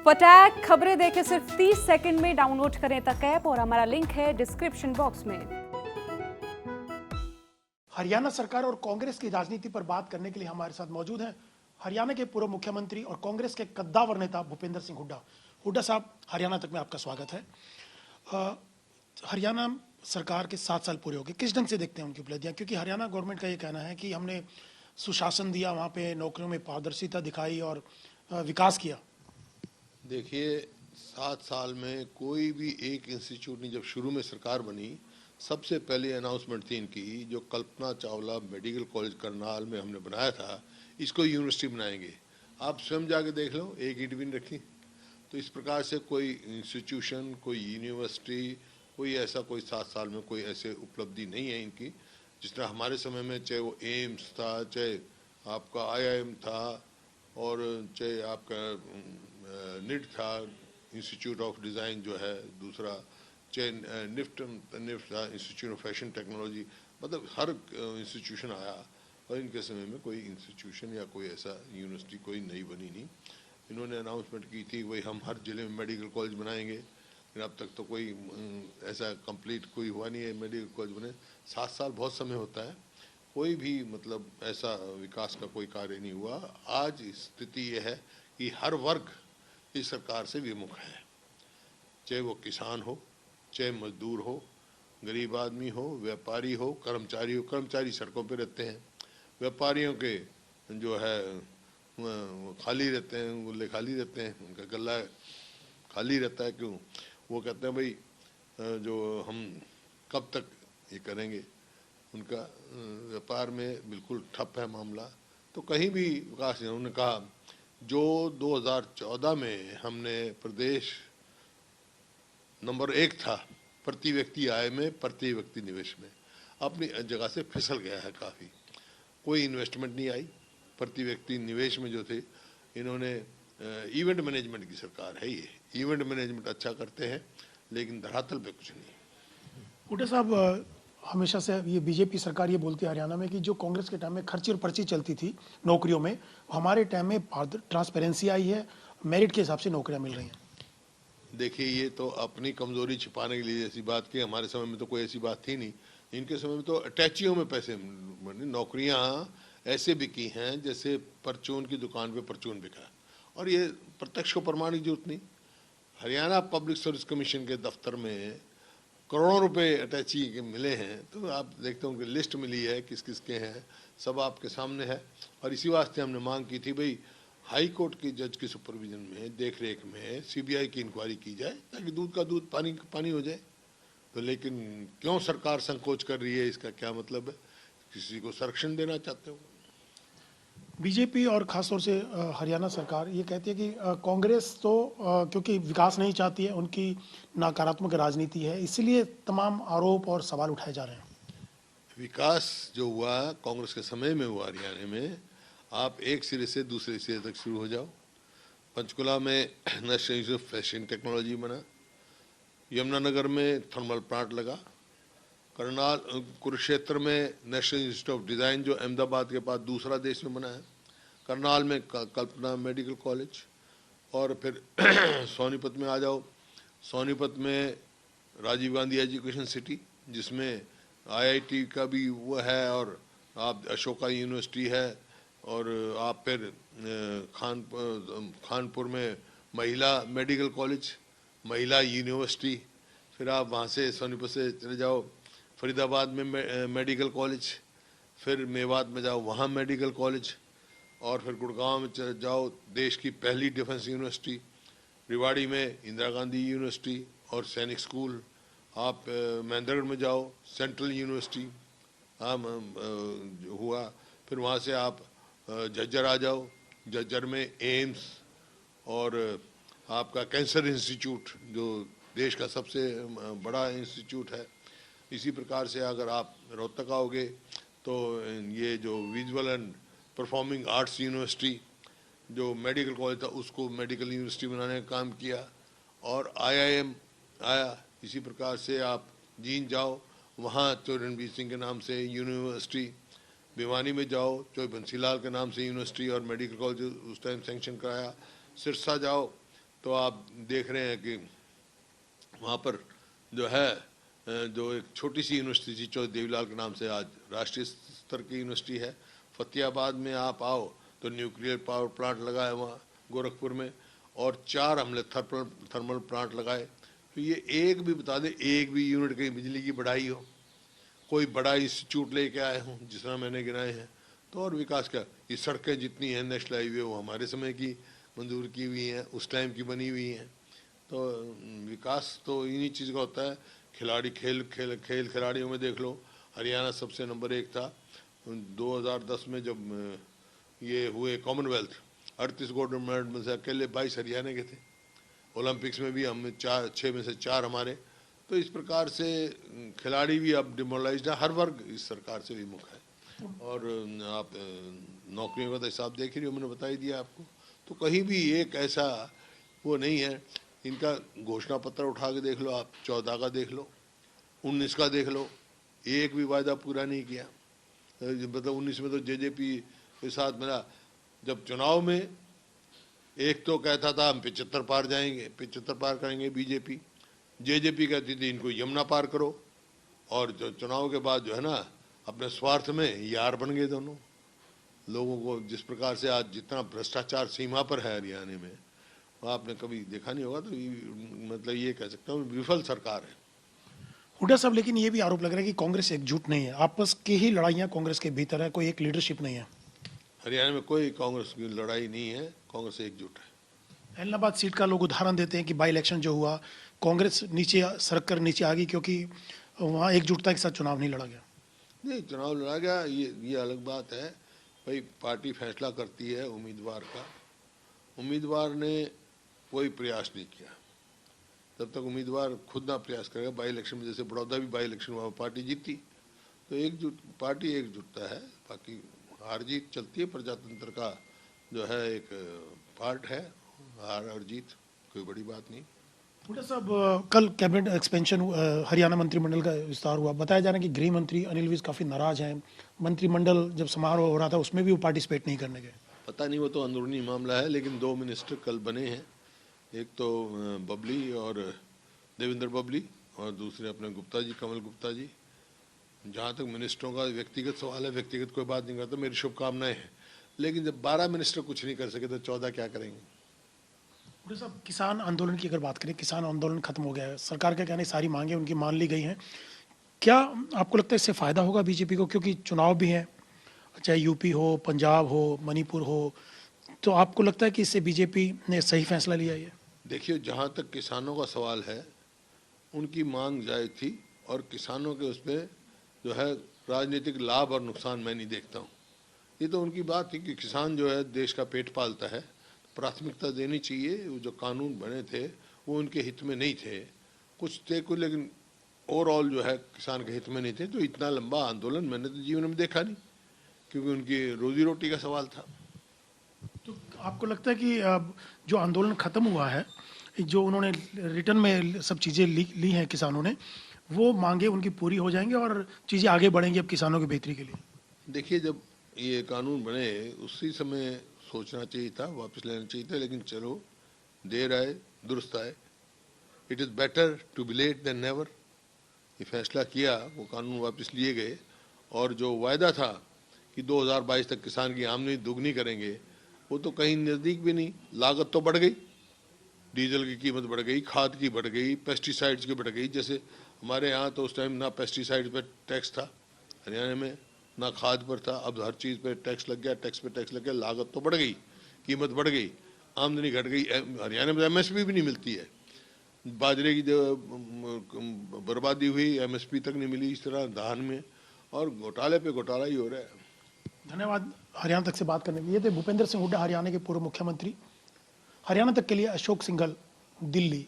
फटाक खबरें देखें सिर्फ 30 सेकंड में। डाउनलोड करें तक ऐप और हमारा लिंक है डिस्क्रिप्शन बॉक्स में। हरियाणा सरकार और कांग्रेस की राजनीति पर बात करने के लिए हमारे साथ मौजूद हैं हरियाणा के पूर्व मुख्यमंत्री और कांग्रेस के कद्दावर नेता भूपेंद्र सिंह हुड्डा। हुड्डा साहब, हरियाणा तक में आपका स्वागत है। हरियाणा सरकार के 7 साल पूरे हो गए, किस ढंग से देखते हैं उनकी उपलब्धियां? क्योंकि हरियाणा गवर्नमेंट का ये कहना है कि हमने सुशासन दिया, वहाँ पे नौकरियों में पारदर्शिता दिखाई और विकास किया। देखिए, 7 साल में कोई भी एक इंस्टीट्यूट नहीं, जब शुरू में सरकार बनी सबसे पहले अनाउंसमेंट थी इनकी, जो कल्पना चावला मेडिकल कॉलेज करनाल में हमने बनाया था, इसको यूनिवर्सिटी बनाएंगे। आप स्वयं जाके देख लो, एक ईंट भी नहीं रखी। तो इस प्रकार से कोई इंस्टीट्यूशन, कोई यूनिवर्सिटी, कोई ऐसा कोई 7 साल में कोई ऐसे उपलब्धि नहीं है इनकी। जिस तरह हमारे समय में चाहे वो एम्स था, चाहे आपका IIM था, और चाहे आपका निट था, इंस्टीट्यूट ऑफ डिज़ाइन जो है दूसरा, चाहे निफ्ट था, इंस्टीट्यूट ऑफ फैशन टेक्नोलॉजी, मतलब हर इंस्टीट्यूशन आया। और इनके समय में कोई इंस्टीट्यूशन या कोई ऐसा यूनिवर्सिटी कोई नई बनी नहीं। इन्होंने अनाउंसमेंट की थी वही हम हर ज़िले में मेडिकल कॉलेज बनाएंगे, लेकिन अब तक तो कोई ऐसा कंप्लीट कोई हुआ नहीं है मेडिकल कॉलेज बने। 7 साल बहुत समय होता है, कोई भी मतलब ऐसा विकास का कोई कार्य नहीं हुआ। आज स्थिति यह है कि हर वर्ग इस सरकार से विमुख है, चाहे वो किसान हो, चाहे मजदूर हो, गरीब आदमी हो, व्यापारी हो, कर्मचारी हो। कर्मचारी सड़कों पे रहते हैं, व्यापारियों के जो है खाली रहते हैं, गुल्ले खाली रहते हैं, उनका गल्ला खाली रहता है। क्यों? वो कहते हैं भाई जो हम कब तक ये करेंगे। उनका व्यापार में बिल्कुल ठप है मामला। तो कहीं भी विकास नहीं। उन्होंने कहा जो 2014 में हमने प्रदेश नंबर 1 था प्रति व्यक्ति आय में, प्रति व्यक्ति निवेश में, अपनी जगह से फिसल गया है काफ़ी। कोई इन्वेस्टमेंट नहीं आई। प्रति व्यक्ति निवेश में जो थे, इन्होंने इवेंट मैनेजमेंट की सरकार है ये, इवेंट मैनेजमेंट अच्छा करते हैं, लेकिन धरातल पे कुछ नहीं। हुड्डा साहब, हमेशा से ये बीजेपी सरकार ये बोलती है हरियाणा में कि जो कांग्रेस के टाइम में खर्ची और पर्ची चलती थी नौकरियों में, हमारे टाइम में ट्रांसपेरेंसी आई है, मेरिट के हिसाब से नौकरियां मिल रही हैं। देखिए, ये तो अपनी कमजोरी छिपाने के लिए ऐसी बात की। हमारे समय में तो कोई ऐसी बात थी नहीं। इनके समय में तो अटैचियों में पैसे, नौकरियां ऐसे बिकी हैं जैसे परचून की दुकान पे परचून बिका। और ये प्रत्यक्ष को प्रमाण की जरूरत नहीं। हरियाणा पब्लिक सर्विस कमीशन के दफ्तर में करोड़ों रुपए अटैची के मिले हैं। तो आप देखते हो उनकी लिस्ट मिली है किस किस के हैं, सब आपके सामने है। और इसी वास्ते हमने मांग की थी भाई हाई कोर्ट की जज की सुपरविजन में, देख रेख में CBI की इंक्वायरी की जाए, ताकि दूध का दूध पानी का पानी हो जाए। तो लेकिन क्यों सरकार संकोच कर रही है, इसका क्या मतलब है? किसी को संरक्षण देना चाहते हो? बीजेपी और खासतौर से हरियाणा सरकार ये कहती है कि कांग्रेस तो क्योंकि विकास नहीं चाहती है, उनकी नकारात्मक राजनीति है, इसीलिए तमाम आरोप और सवाल उठाए जा रहे हैं। विकास जो हुआ कांग्रेस के समय में हुआ हरियाणा में, आप एक सिरे से दूसरे सिरे तक शुरू हो जाओ। पंचकुला में national institute of fashion technology बना, यमुनानगर में थर्मल प्लांट लगा, करनाल कुरुक्षेत्र में नेशनल इंस्टीट्यूट ऑफ डिज़ाइन जो अहमदाबाद के पास दूसरा देश में बना है, करनाल में कल्पना मेडिकल कॉलेज, और फिर सोनीपत में आ जाओ। सोनीपत में राजीव गांधी एजुकेशन सिटी, जिसमें IIT का भी वो है, और आप अशोका यूनिवर्सिटी है, और आप फिर खानपुर में महिला मेडिकल कॉलेज, महिला यूनिवर्सिटी। फिर आप वहाँ से सोनीपत से चले जाओ फरीदाबाद में मेडिकल कॉलेज, फिर मेवात में जाओ वहाँ मेडिकल कॉलेज, और फिर गुड़गांव में चले जाओ देश की पहली डिफेंस यूनिवर्सिटी, रेवाड़ी में इंदिरा गांधी यूनिवर्सिटी और सैनिक स्कूल। आप महेंद्रगढ़ में जाओ सेंट्रल यूनिवर्सिटी हुआ। फिर वहाँ से आप झज्जर आ जाओ, झज्जर में एम्स और आपका कैंसर इंस्टीट्यूट जो देश का सबसे बड़ा इंस्टीट्यूट है। इसी प्रकार से अगर आप रोहतक आओगे तो ये जो visual and performing arts university जो मेडिकल कॉलेज था उसको मेडिकल यूनिवर्सिटी बनाने का काम किया, और IIM आया। इसी प्रकार से आप जींद जाओ, वहाँ तो रणबीर सिंह के नाम से यूनिवर्सिटी, भिवानी में जाओ चौबे बंसीलाल के नाम से यूनिवर्सिटी और मेडिकल कॉलेज उस टाइम सेंक्शन कराया। सिरसा जाओ तो आप देख रहे हैं कि वहाँ पर जो है जो एक छोटी सी यूनिवर्सिटी थी चौधरी देवीलाल के नाम से आज राष्ट्रीय स्तर की यूनिवर्सिटी है। फतेहाबाद में आप आओ तो न्यूक्लियर पावर प्लांट लगा है वहाँ गोरखपुर में, और 4 हमने थर्मल प्लांट लगाए। तो ये एक भी बता दे, एक भी यूनिट कहीं बिजली की बढ़ाई हो, कोई बड़ा इंस्टीट्यूट लेके आए हों जिस तरह मैंने गिनाए हैं। तो और विकास क्या, ये सड़कें जितनी हैं नेशनल हाईवे वो हमारे समय की मंजूर की हुई हैं, उस टाइम की बनी हुई हैं। तो विकास तो इन्हीं चीज़ का होता है। खिलाड़ी खेल खिलाड़ियों में देख लो, हरियाणा सबसे नंबर 1 था। 2010 में जब ये हुए कॉमनवेल्थ, 38 गोल्ड मेडल में से अकेले 22 हरियाणा के थे। ओलंपिक्स में भी हम 6 में से 4 हमारे। तो इस प्रकार से खिलाड़ी भी अब डिमोरलाइज्ड है, हर वर्ग इस सरकार से विमुख है। और आप नौकरियों का तो हिसाब देख रही हो, मैंने बता ही दिया आपको। तो कहीं भी एक ऐसा वो नहीं है। इनका घोषणा पत्र उठा के देख लो आप, 14 का देख लो, 19 का देख लो, एक भी वायदा पूरा नहीं किया। मतलब 19 में तो जेजेपी के साथ मिला। जब चुनाव में एक तो कहता था हम 75 पार जाएंगे, 75 पार करेंगे बीजेपी, जेजेपी कहती थी इनको यमुना पार करो, और जो चुनाव के बाद जो है ना अपने स्वार्थ में यार बन गए दोनों लोगों को। जिस प्रकार से आज जितना भ्रष्टाचार सीमा पर है हरियाणा में, आपने कभी देखा नहीं होगा। तो मतलब ये कह सकता हूँ विफल सरकार है। हुड्डा साहब, लेकिन ये भी आरोप लग रहा है कि कांग्रेस एकजुट नहीं है, आपस की ही लड़ाइयाँ कांग्रेस के भीतर है, कोई एक लीडरशिप नहीं है। हरियाणा में कोई कांग्रेस की लड़ाई नहीं है, कांग्रेस एकजुट है। इलाहाबाद सीट का लोग उदाहरण देते हैं कि बाई इलेक्शन जो हुआ, कांग्रेस नीचे सरक कर नीचे आ गई क्योंकि वहाँ एकजुटता के साथ चुनाव नहीं लड़ा गया। नहीं, चुनाव लड़ा गया ये अलग बात है भाई। पार्टी फैसला करती है उम्मीदवार का, उम्मीदवार ने कोई प्रयास नहीं किया, तब तक उम्मीदवार खुद ना प्रयास करेगा। बाई इलेक्शन में जैसे बड़ौदा भी बाई इलेक्शन हुआ, पार्टी जीती। तो पार्टी एकजुटता है, बाकी हार जीत चलती है, प्रजातंत्र का जो है एक पार्ट है, हार और जीत कोई बड़ी बात नहीं। हुड्डा साहब, कल कैबिनेट एक्सपेंशन हरियाणा मंत्रिमंडल का विस्तार हुआ, बताया जा रहा है कि गृह मंत्री अनिल विज काफ़ी नाराज हैं। मंत्रिमंडल जब समारोह हो रहा था उसमें भी वो पार्टिसिपेट नहीं करने गए। पता नहीं, वो तो अंदरूनी मामला है, लेकिन 2 मिनिस्टर कल बने हैं, एक तो बबली और देवेंद्र बबली, और दूसरे अपने गुप्ता जी, कमल गुप्ता जी। जहाँ तक मिनिस्टरों का व्यक्तिगत सवाल है, व्यक्तिगत कोई बात नहीं करता, मेरी शुभकामनाएं हैं। लेकिन जब 12 मिनिस्टर कुछ नहीं कर सके तो 14 क्या करेंगे। हुड्डा साहब, किसान आंदोलन की अगर बात करें, किसान आंदोलन खत्म हो गया है, सरकार का कहना है सारी मांगे उनकी मान ली गई हैं। क्या आपको लगता है इससे फ़ायदा होगा बीजेपी को, क्योंकि चुनाव भी हैं, चाहे यूपी हो, पंजाब हो, मणिपुर हो, तो आपको लगता है कि इससे बीजेपी ने सही फैसला लिया है? देखिए, जहाँ तक किसानों का सवाल है, उनकी मांग जायज़ थी, और किसानों के उसमें जो है राजनीतिक लाभ और नुकसान मैं नहीं देखता हूँ। ये तो उनकी बात थी कि किसान जो है देश का पेट पालता है, प्राथमिकता देनी चाहिए। वो जो कानून बने थे वो उनके हित में नहीं थे, कुछ थे कुछ, लेकिन ओवरऑल जो है किसान के हित में नहीं थे। तो इतना लंबा आंदोलन मैंने तो जीवन में देखा नहीं, क्योंकि उनकी रोजी रोटी का सवाल था। तो आपको लगता है कि जो आंदोलन खत्म हुआ है, जो उन्होंने रिटर्न में सब चीज़ें ली हैं किसानों ने, वो मांगे उनकी पूरी हो जाएंगी और चीज़ें आगे बढ़ेंगी अब किसानों की बेहतरी के लिए? देखिए, जब ये कानून बने उसी समय सोचना चाहिए था, वापस लेना चाहिए था, लेकिन चलो देर आए दुरुस्त आए। It is better to be late than never. ये फैसला किया, वो कानून वापस लिए गए, और जो वायदा था कि 2022 तक किसान की आमदनी दुगनी करेंगे, वो तो कहीं नज़दीक भी नहीं। लागत तो बढ़ गई, डीजल की कीमत बढ़ गई, खाद की बढ़ गई, पेस्टिसाइड्स की बढ़ गई। जैसे हमारे यहाँ तो उस टाइम ना पेस्टिसाइड पर टैक्स था हरियाणा में, ना खाद पर था, अब हर चीज़ पे टैक्स लग गया, टैक्स पे टैक्स लग गया। लागत तो बढ़ गई, कीमत बढ़ गई, आमदनी घट गई। हरियाणा में एमएसपी भी नहीं मिलती है, बाजरे की बर्बादी हुई, एमएसपी तक नहीं मिली, इस तरह धान में, और घोटाले पे घोटाला ही हो रहा है। धन्यवाद हरियाणा तक से बात करने के लिए। ये थे भूपेंद्र सिंह हुड्डा, हरियाणा के पूर्व मुख्यमंत्री। हरियाणा तक के लिए अशोक सिंघल, दिल्ली।